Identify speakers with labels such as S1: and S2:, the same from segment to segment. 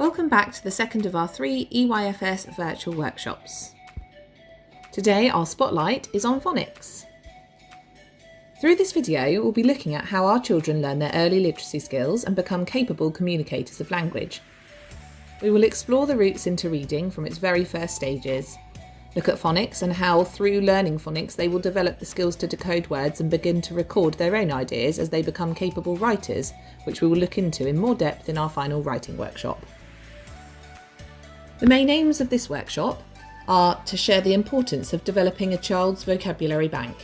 S1: Welcome back to the second of our 3 EYFS virtual workshops. Today our spotlight is on phonics. Through this video we'll be looking at how our children learn their early literacy skills and become capable communicators of language. We will explore the routes into reading from its very first stages, look at phonics and how through learning phonics they will develop the skills to decode words and begin to record their own ideas as they become capable writers, which we will look into in more depth in our final writing workshop. The main aims of this workshop are to share the importance of developing a child's vocabulary bank,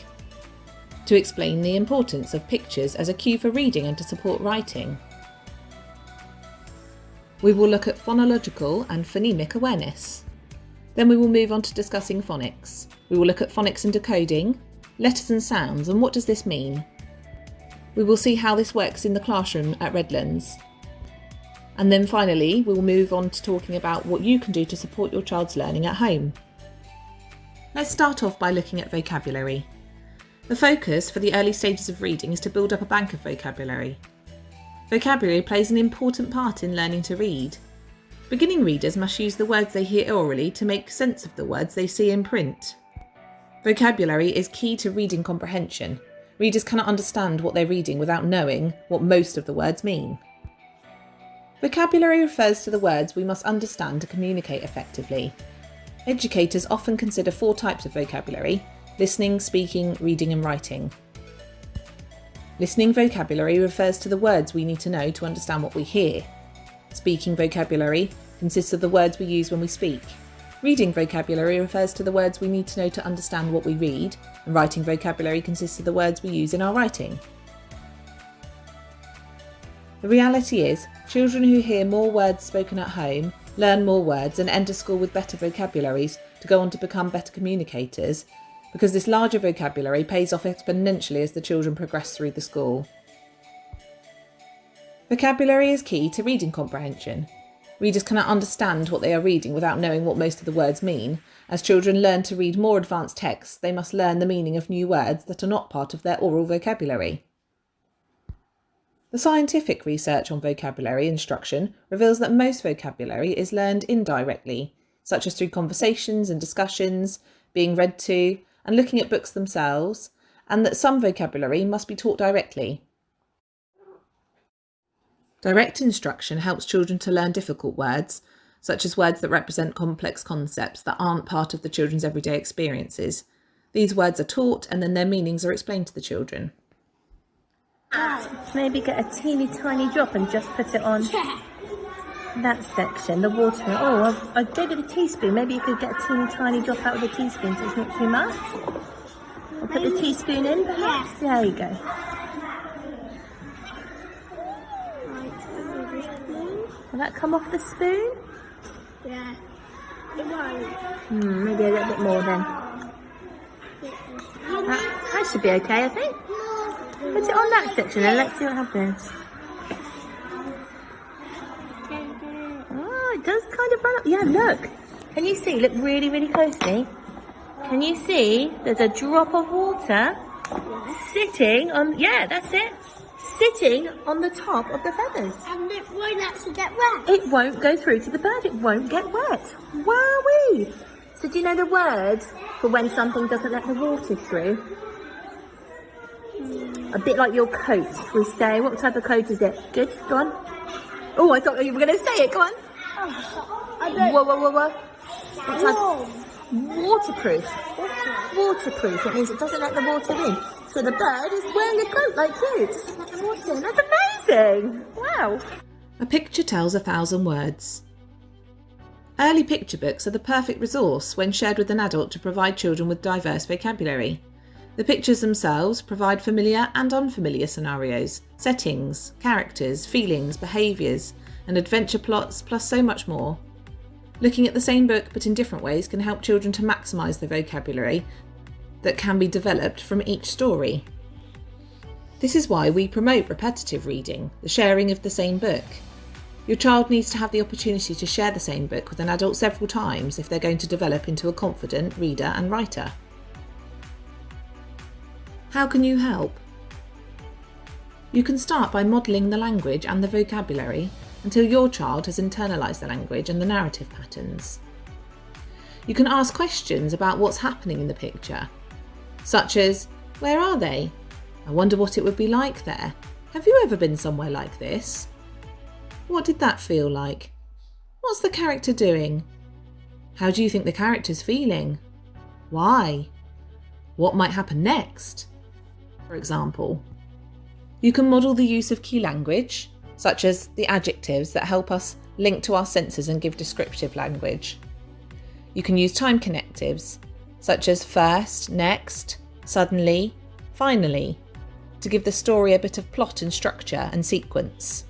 S1: to explain the importance of pictures as a cue for reading and to support writing. We will look at phonological and phonemic awareness. Then we will move on to discussing phonics. We will look at phonics and decoding, letters and sounds, and what does this mean? We will see how this works in the classroom at Redlands. And then finally, we will move on to talking about what you can do to support your child's learning at home. Let's start off by looking at vocabulary. The focus for the early stages of reading is to build up a bank of vocabulary. Vocabulary plays an important part in learning to read. Beginning readers must use the words they hear orally to make sense of the words they see in print. Vocabulary is key to reading comprehension. Readers cannot understand what they're reading without knowing what most of the words mean. Vocabulary refers to the words we must understand to communicate effectively. Educators often consider 4 types of vocabulary: listening, speaking, reading and writing. Listening vocabulary refers to the words we need to know to understand what we hear. Speaking vocabulary consists of the words we use when we speak. Reading vocabulary refers to the words we need to know to understand what we read, and writing vocabulary consists of the words we use in our writing. The reality is, children who hear more words spoken at home learn more words and enter school with better vocabularies to go on to become better communicators, because this larger vocabulary pays off exponentially as the children progress through the school. Vocabulary is key to reading comprehension. Readers cannot understand what they are reading without knowing what most of the words mean. As children learn to read more advanced texts, they must learn the meaning of new words that are not part of their oral vocabulary. The scientific research on vocabulary instruction reveals that most vocabulary is learned indirectly, such as through conversations and discussions, being read to, and looking at books themselves, and that some vocabulary must be taught directly. Direct instruction helps children to learn difficult words, such as words that represent complex concepts that aren't part of the children's everyday experiences. These words are taught and then their meanings are explained to the children.
S2: Maybe get a teeny tiny drop and just put it on that section, the water. Oh, I gave it a teaspoon. Maybe you could get a teeny tiny drop out with a teaspoon so it's not too much. Or put the teaspoon in perhaps. There you go. Will that come off the spoon?
S3: Yeah. It won't.
S2: Maybe a little bit more then. That should be okay, I think. Put it on that section and let's see what happens. Oh, it does kind of run up. Yeah, look. Can you see? Look really, really closely. Can you see there's a drop of water sitting on, yeah, that's it. Sitting on the top of the feathers.
S3: And it won't actually get wet.
S2: It won't go through to the bird. It won't get wet. Wowee! So do you know the word for when something doesn't let the water through? A bit like your coat, we say. What type of coat is it? Good, go on. Oh, I thought you were going to say it, go on. Whoa. What type? Waterproof. Waterproof, it means it doesn't let the water in. So the bird is wearing a coat like you. It doesn't let the water in. That's amazing. Wow.
S1: A picture tells 1,000 words. Early picture books are the perfect resource when shared with an adult to provide children with diverse vocabulary. The pictures themselves provide familiar and unfamiliar scenarios, settings, characters, feelings, behaviours, and adventure plots, plus so much more. Looking at the same book but in different ways can help children to maximise the vocabulary that can be developed from each story. This is why we promote repetitive reading, the sharing of the same book. Your child needs to have the opportunity to share the same book with an adult several times if they're going to develop into a confident reader and writer. How can you help? You can start by modelling the language and the vocabulary until your child has internalised the language and the narrative patterns. You can ask questions about what's happening in the picture, such as, where are they? I wonder what it would be like there. Have you ever been somewhere like this? What did that feel like? What's the character doing? How do you think the character's feeling? Why? What might happen next? For example, you can model the use of key language, such as the adjectives that help us link to our senses and give descriptive language. You can use time connectives, such as first, next, suddenly, finally, to give the story a bit of plot and structure and sequence.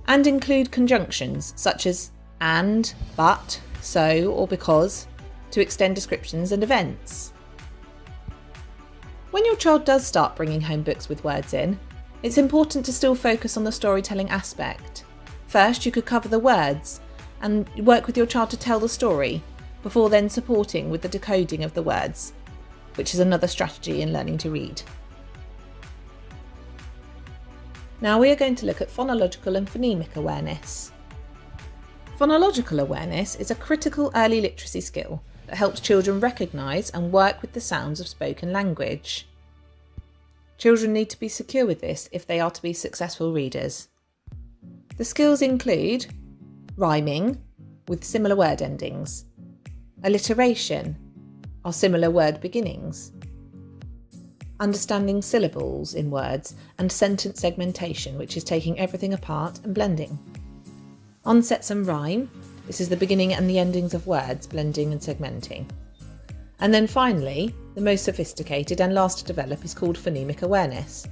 S1: And include conjunctions, such as and, but, so, or because, to extend descriptions and events. When your child does start bringing home books with words in, it's important to still focus on the storytelling aspect. First, you could cover the words and work with your child to tell the story, before then supporting with the decoding of the words, which is another strategy in learning to read. Now we are going to look at phonological and phonemic awareness. Phonological awareness is a critical early literacy skill that helps children recognise and work with the sounds of spoken language. Children need to be secure with this if they are to be successful readers. The skills include rhyming with similar word endings, alliteration or similar word beginnings, understanding syllables in words, and sentence segmentation, which is taking everything apart and blending. Onsets and rhyme, this is the beginning and the endings of words, blending and segmenting. And then finally, the most sophisticated and last to develop is called phonemic awareness.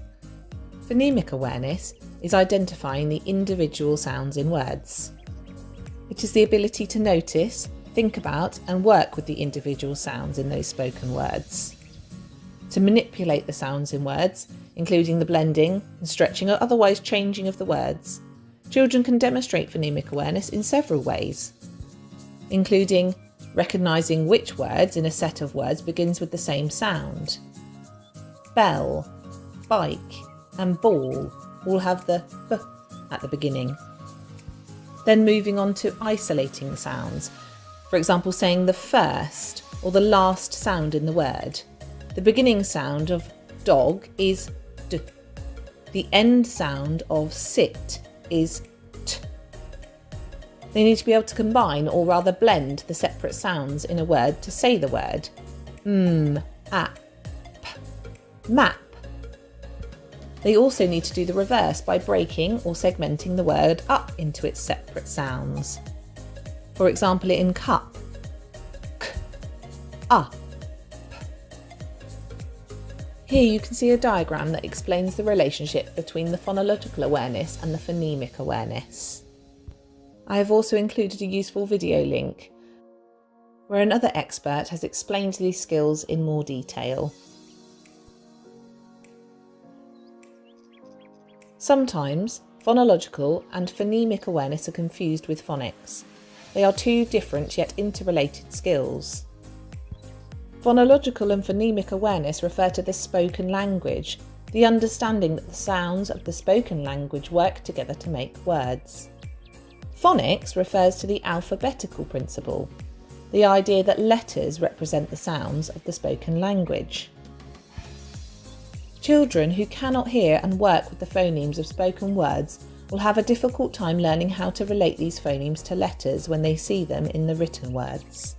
S1: Phonemic awareness is identifying the individual sounds in words. It is the ability to notice, think about and work with the individual sounds in those spoken words. To manipulate the sounds in words, including the blending and stretching or otherwise changing of the words, children can demonstrate phonemic awareness in several ways, including recognising which words in a set of words begins with the same sound. Bell, bike and ball all have the b at the beginning. Then moving on to isolating the sounds, for example saying the first or the last sound in the word. The beginning sound of dog is d. The end sound of sit is t. They need to be able to combine or rather blend the separate sounds in a word to say the word. App, map. They also need to do the reverse by breaking or segmenting the word up into its separate sounds. For example, in cup, k, up. Here you can see a diagram that explains the relationship between the phonological awareness and the phonemic awareness. I have also included a useful video link where another expert has explained these skills in more detail. Sometimes phonological and phonemic awareness are confused with phonics. They are two different yet interrelated skills. Phonological and phonemic awareness refer to the spoken language, the understanding that the sounds of the spoken language work together to make words. Phonics refers to the alphabetical principle, the idea that letters represent the sounds of the spoken language. Children who cannot hear and work with the phonemes of spoken words will have a difficult time learning how to relate these phonemes to letters when they see them in the written words.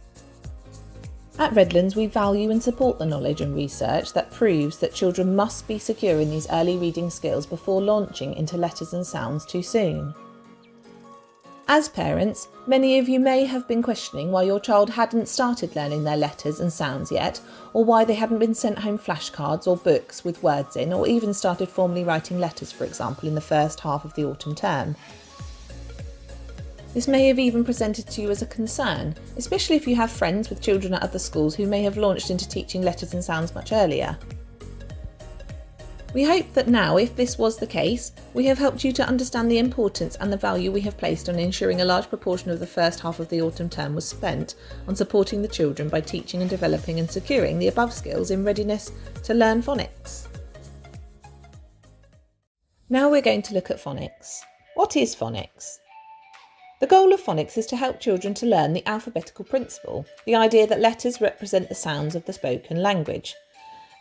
S1: At Redlands, we value and support the knowledge and research that proves that children must be secure in these early reading skills before launching into letters and sounds too soon. As parents, many of you may have been questioning why your child hadn't started learning their letters and sounds yet, or why they hadn't been sent home flashcards or books with words in, or even started formally writing letters, for example, in the first half of the autumn term. This may have even presented to you as a concern, especially if you have friends with children at other schools who may have launched into teaching letters and sounds much earlier. We hope that now, if this was the case, we have helped you to understand the importance and the value we have placed on ensuring a large proportion of the first half of the autumn term was spent on supporting the children by teaching and developing and securing the above skills in readiness to learn phonics. Now we're going to look at phonics. What is phonics? The goal of phonics is to help children to learn the alphabetical principle, the idea that letters represent the sounds of the spoken language,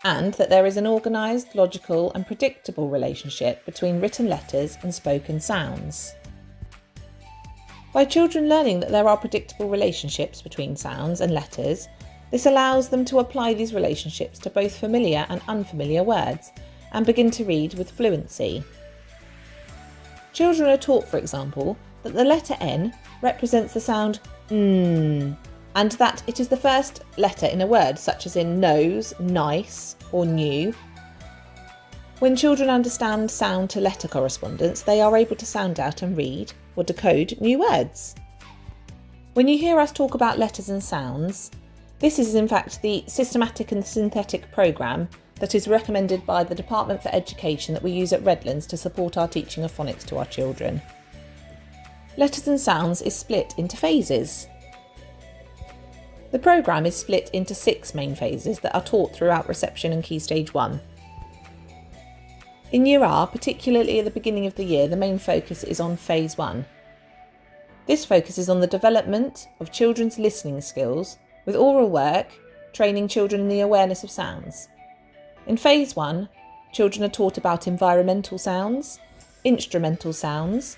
S1: and that there is an organised, logical and predictable relationship between written letters and spoken sounds. By children learning that there are predictable relationships between sounds and letters, this allows them to apply these relationships to both familiar and unfamiliar words and begin to read with fluency. Children are taught, for example, that the letter N represents the sound N, and that it is the first letter in a word, such as in nose, nice or new. When children understand sound to letter correspondence, they are able to sound out and read or decode new words. When you hear us talk about letters and sounds, this is in fact the systematic and synthetic programme that is recommended by the Department for Education that we use at Redlands to support our teaching of phonics to our children. Letters and sounds is split into phases. The programme is split into 6 main phases that are taught throughout reception and Key Stage 1. In Year R, particularly at the beginning of the year, the main focus is on Phase 1. This focuses on the development of children's listening skills with oral work, training children in the awareness of sounds. In Phase 1, children are taught about environmental sounds, instrumental sounds,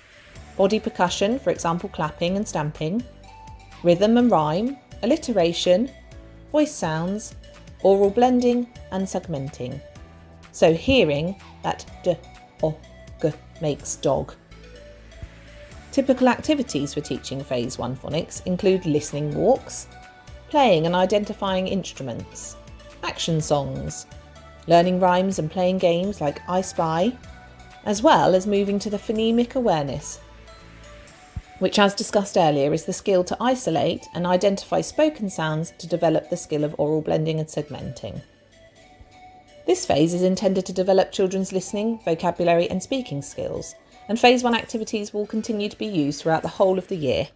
S1: body percussion, for example clapping and stamping, rhythm and rhyme, alliteration, voice sounds, oral blending and segmenting. So hearing that d, o, g makes dog. Typical activities for teaching Phase 1 phonics include listening walks, playing and identifying instruments, action songs, learning rhymes and playing games like I Spy, as well as moving to the phonemic awareness, which, as discussed earlier, is the skill to isolate and identify spoken sounds to develop the skill of oral blending and segmenting. This phase is intended to develop children's listening, vocabulary and speaking skills, and Phase 1 activities will continue to be used throughout the whole of the year.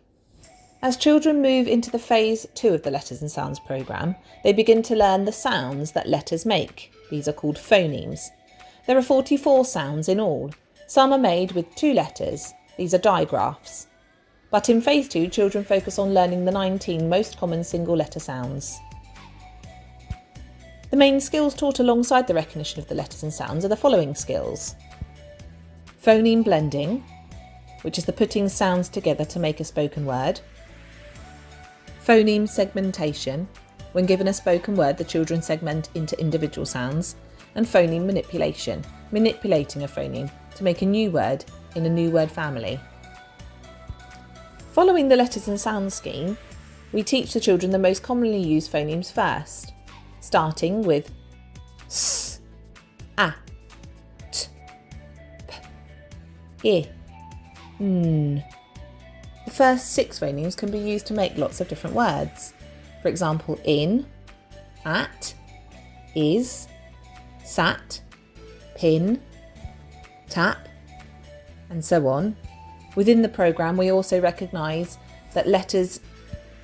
S1: As children move into the Phase 2 of the Letters and Sounds programme, they begin to learn the sounds that letters make. These are called phonemes. There are 44 sounds in all. Some are made with 2 letters. These are digraphs. But in Phase 2, children focus on learning the 19 most common single letter sounds. The main skills taught alongside the recognition of the letters and sounds are the following skills. Phoneme blending, which is the putting sounds together to make a spoken word. Phoneme segmentation, when given a spoken word the children segment into individual sounds. And phoneme manipulation, manipulating a phoneme to make a new word in a new word family. Following the letters and sounds scheme, we teach the children the most commonly used phonemes first, starting with s, a, t, p, I, n. The first 6 phonemes can be used to make lots of different words. For example, in, at, is, sat, pin, tap, and so on. Within the programme, we also recognise that letters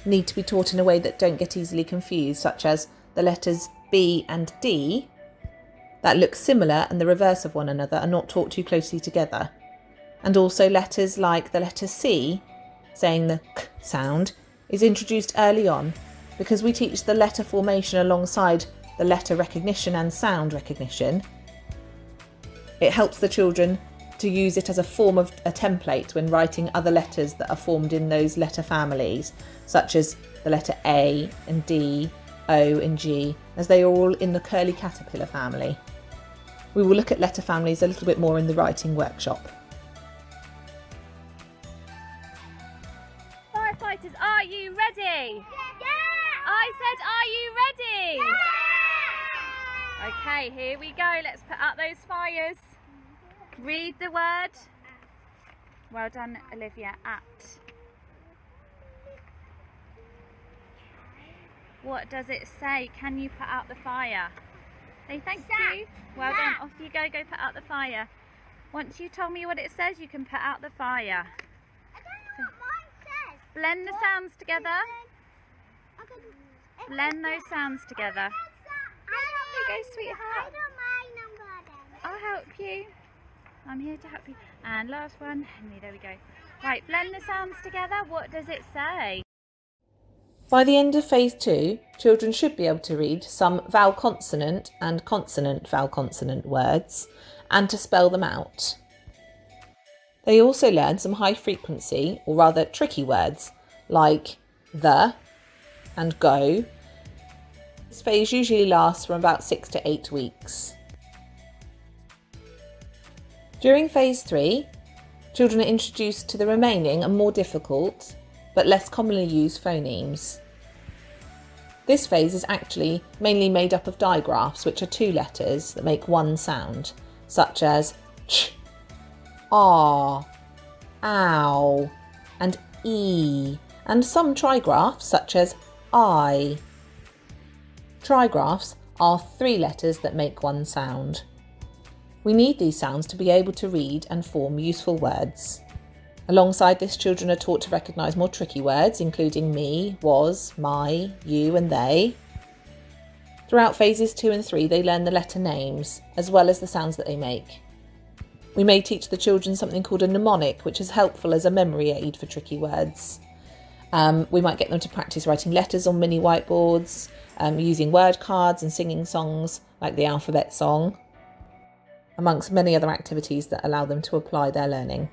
S1: need to be taught in a way that don't get easily confused, such as the letters B and D that look similar and the reverse of one another are not taught too closely together. And also letters like the letter C, saying the k sound, is introduced early on because we teach the letter formation alongside the letter recognition and sound recognition. It helps the children to use it as a form of a template when writing other letters that are formed in those letter families, such as the letter A and D, O and G, as they are all in the curly caterpillar family. We will look at letter families a little bit more in the writing workshop.
S4: Firefighters, are you ready?
S3: Yeah!
S4: I said, are you ready?
S3: Yeah!
S4: Okay, here we go. Let's put out those fires. Read the word. Well done, Olivia. At. What does it say? Can you put out the fire? Say thank you. Well done. Off you go. Go put out the fire. Once you told me what it says, you can put out the fire.
S3: I don't know what mine says.
S4: Blend the sounds together. Blend those sounds together. There you go, sweetheart.
S3: I don't mind number then.
S4: I'll help you. I'm here to help you. And last one, Henry, there we go. Right, blend the sounds together. What does it say?
S1: By the end of phase 2, children should be able to read some vowel consonant and consonant vowel consonant words and to spell them out. They also learn some high frequency, or rather tricky words like the and go. This phase usually lasts from about 6 to 8 weeks. During phase 3, children are introduced to the remaining and more difficult but less commonly used phonemes. This phase is actually mainly made up of digraphs, which are 2 letters that make one sound, such as ch, ah, ow, and e, and some trigraphs such as I. Trigraphs are 3 letters that make one sound. We need these sounds to be able to read and form useful words. Alongside this, children are taught to recognise more tricky words, including me, was, my, you and they. Throughout phases 2 and 3, they learn the letter names, as well as the sounds that they make. We may teach the children something called a mnemonic, which is helpful as a memory aid for tricky words. We might get them to practice writing letters on mini whiteboards, using word cards and singing songs like the alphabet song, amongst many other activities that allow them to apply their learning.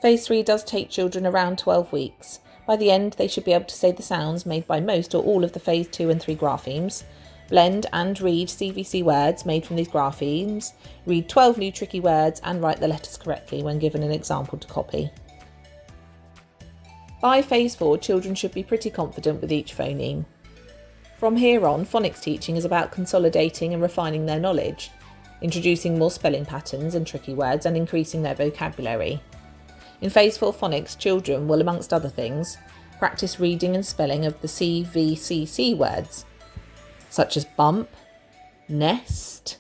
S1: Phase 3 does take children around 12 weeks. By the end, they should be able to say the sounds made by most or all of the phase 2 and 3 graphemes, blend and read CVC words made from these graphemes, read 12 new tricky words and write the letters correctly when given an example to copy. By phase 4, children should be pretty confident with each phoneme. From here on, phonics teaching is about consolidating and refining their knowledge, introducing more spelling patterns and tricky words and increasing their vocabulary. In phase 4 phonics, children will, amongst other things, practice reading and spelling of the CVCC words, such as bump, nest,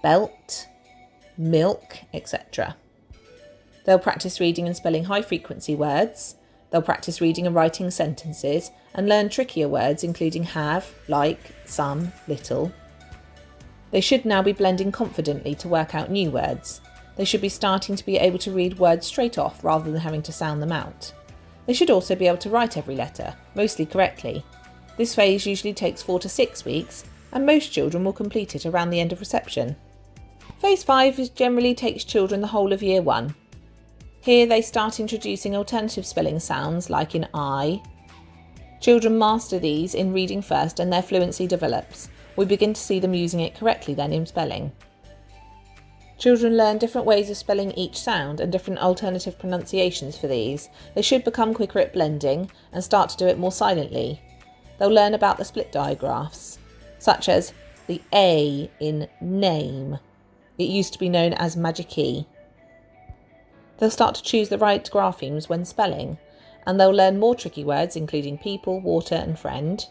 S1: belt, milk, etc. They'll practice reading and spelling high frequency words. They'll practice reading and writing sentences and learn trickier words including have, like, some, little. They should now be blending confidently to work out new words. They should be starting to be able to read words straight off rather than having to sound them out. They should also be able to write every letter, mostly correctly. This phase usually takes 4 to 6 weeks, and most children will complete it around the end of reception. Phase 5 generally takes children the whole of year 1. Here they start introducing alternative spelling sounds like in I. Children master these in reading first and their fluency develops. We begin to see them using it correctly then in spelling. Children learn different ways of spelling each sound and different alternative pronunciations for these. They should become quicker at blending and start to do it more silently. They'll learn about the split digraphs, such as the A in name. It used to be known as magic E. They'll start to choose the right graphemes when spelling, and they'll learn more tricky words including people, water and friend.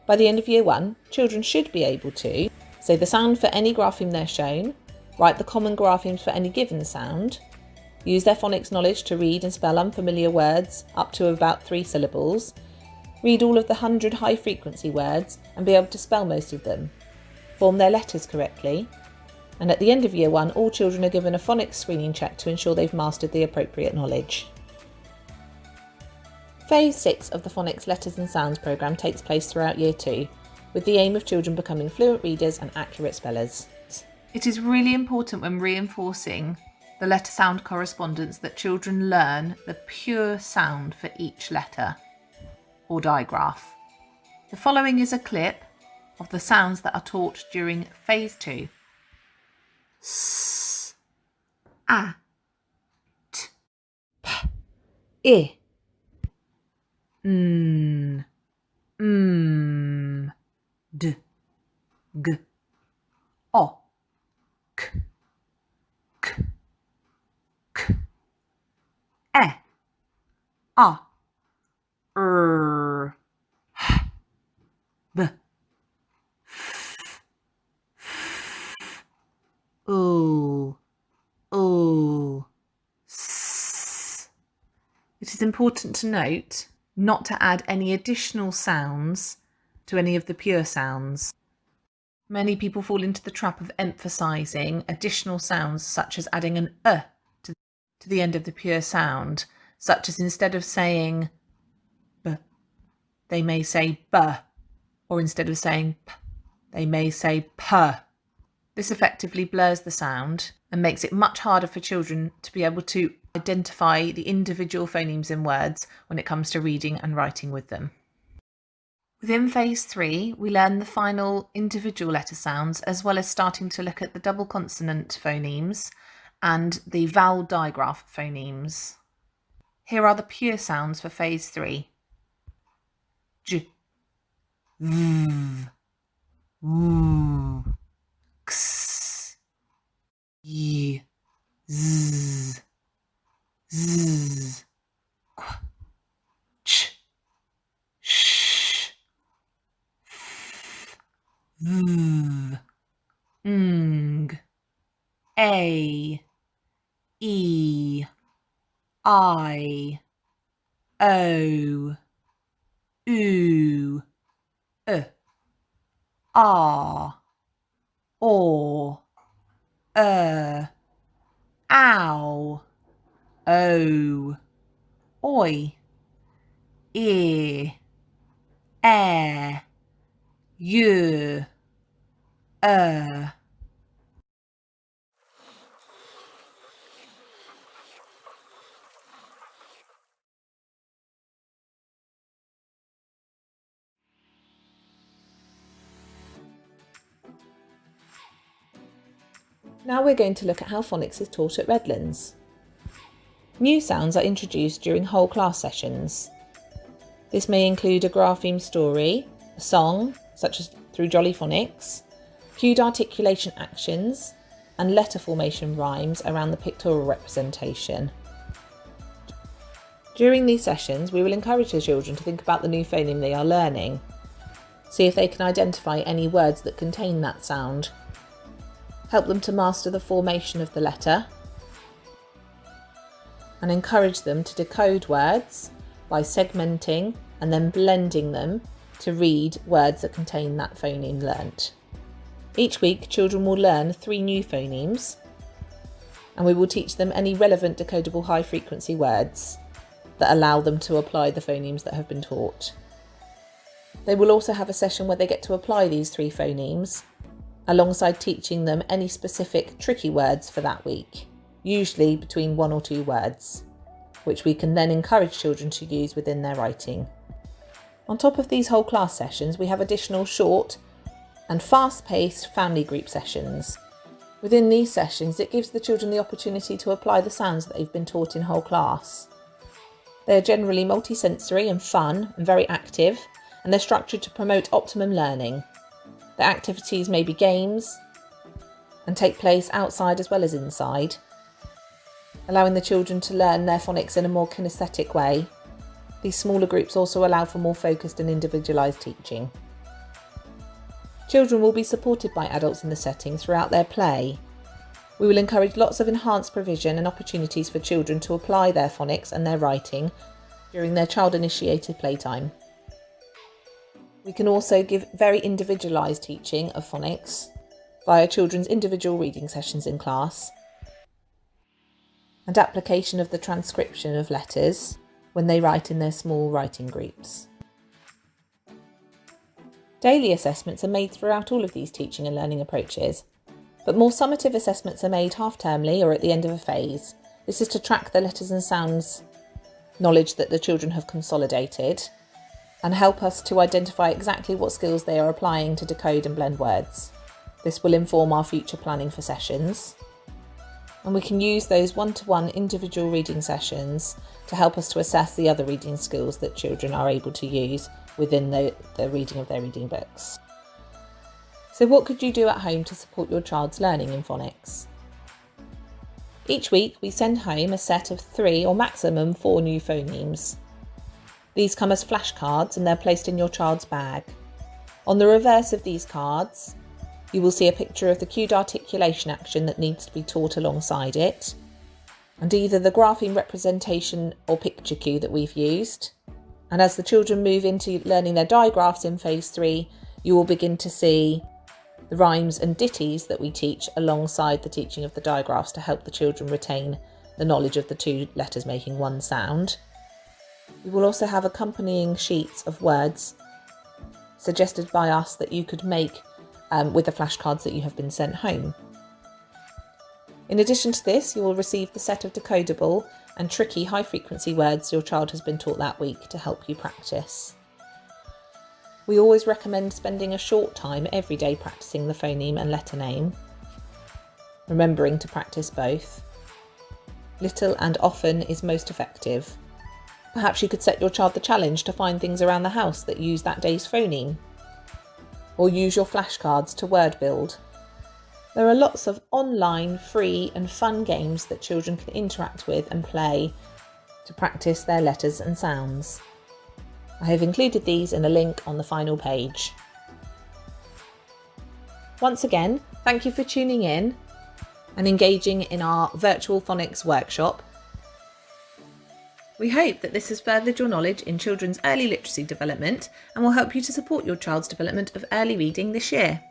S1: By the end of year 1, children should be able to say the sound for any grapheme they're shown, write the common graphemes for any given sound, use their phonics knowledge to read and spell unfamiliar words up to about 3 syllables, read all of the 100 high frequency words and be able to spell most of them, form their letters correctly, and at the end of year 1 all children are given a phonics screening check to ensure they've mastered the appropriate knowledge. Phase 6 of the Phonics Letters and Sounds programme takes place throughout year 2, with the aim of children becoming fluent readers and accurate spellers. It is really important when reinforcing the letter-sound correspondence that children learn the pure sound for each letter or digraph. The following is a clip of the sounds that are taught during phase 2. S, a, t, p, I, n, d, g, o, k, k, k, e, a, r, h, b, f, o, s. It is important to note not to add any additional sounds to any of the pure sounds. Many people fall into the trap of emphasising additional sounds such as adding an to to the end of the pure sound, such as instead of saying b, they may say b, or instead of saying p, they may say p. This effectively blurs the sound and makes it much harder for children to be able to identify the individual phonemes in words when it comes to reading and writing with them. Within phase 3, we learn the final individual letter sounds, as well as starting to look at the double consonant phonemes and the vowel digraph phonemes. Here are the pure sounds for phase 3. J, v, w, x, y, z, z, qu, ch, sh, f, v, ng, a, e, I, O, U, R, or, ow, o, oi, ear, air, you, Now we're going to look at how phonics is taught at Redlands. New sounds are introduced during whole class sessions. This may include a grapheme story, a song, such as through Jolly Phonics, cued articulation actions, and letter formation rhymes around the pictorial representation. During these sessions, we will encourage the children to think about the new phoneme they are learning. See if they can identify any words that contain that sound. Help them to master the formation of the letter, and encourage them to decode words by segmenting and then blending them to read words that contain that phoneme learnt. Each week, children will learn 3 new phonemes, and we will teach them any relevant decodable high frequency words that allow them to apply the phonemes that have been taught. They will also have a session where they get to apply these 3 phonemes alongside teaching them any specific tricky words for that week, usually between 1 or 2 words, which we can then encourage children to use within their writing. On top of these whole class sessions, we have additional short and fast-paced family group sessions. Within these sessions, it gives the children the opportunity to apply the sounds that they've been taught in whole class. They are generally multisensory and fun and very active, and they're structured to promote optimum learning. The activities may be games and take place outside as well as inside, allowing the children to learn their phonics in a more kinesthetic way. These smaller groups also allow for more focused and individualised teaching. Children will be supported by adults in the setting throughout their play. We will encourage lots of enhanced provision and opportunities for children to apply their phonics and their writing during their child-initiated playtime. We can also give very individualised teaching of phonics via children's individual reading sessions in class and application of the transcription of letters when they write in their small writing groups. Daily assessments are made throughout all of these teaching and learning approaches, but more summative assessments are made half-termly or at the end of a phase. This is to track the letters and sounds knowledge that the children have consolidated and help us to identify exactly what skills they are applying to decode and blend words. This will inform our future planning for sessions, and we can use those one-to-one individual reading sessions to help us to assess the other reading skills that children are able to use within the reading of their reading books. So what could you do at home to support your child's learning in phonics? Each week we send home a set of 3 or maximum 4 new phonemes. These come as flashcards and they're placed in your child's bag. On the reverse of these cards, you will see a picture of the cued articulation action that needs to be taught alongside it, and either the grapheme representation or picture cue that we've used. And as the children move into learning their digraphs in phase 3, you will begin to see the rhymes and ditties that we teach alongside the teaching of the digraphs to help the children retain the knowledge of the two letters making one sound. We will also have accompanying sheets of words suggested by us that you could make with the flashcards that you have been sent home. In addition to this, you will receive the set of decodable and tricky high-frequency words your child has been taught that week to help you practice. We always recommend spending a short time every day practicing the phoneme and letter name, remembering to practice both. Little and often is most effective. Perhaps you could set your child the challenge to find things around the house that use that day's phoneme, or use your flashcards to word build. There are lots of online, free and fun games that children can interact with and play to practice their letters and sounds. I have included these in a link on the final page. Once again, thank you for tuning in and engaging in our virtual phonics workshop. We hope that this has furthered your knowledge in children's early literacy development and will help you to support your child's development of early reading this year.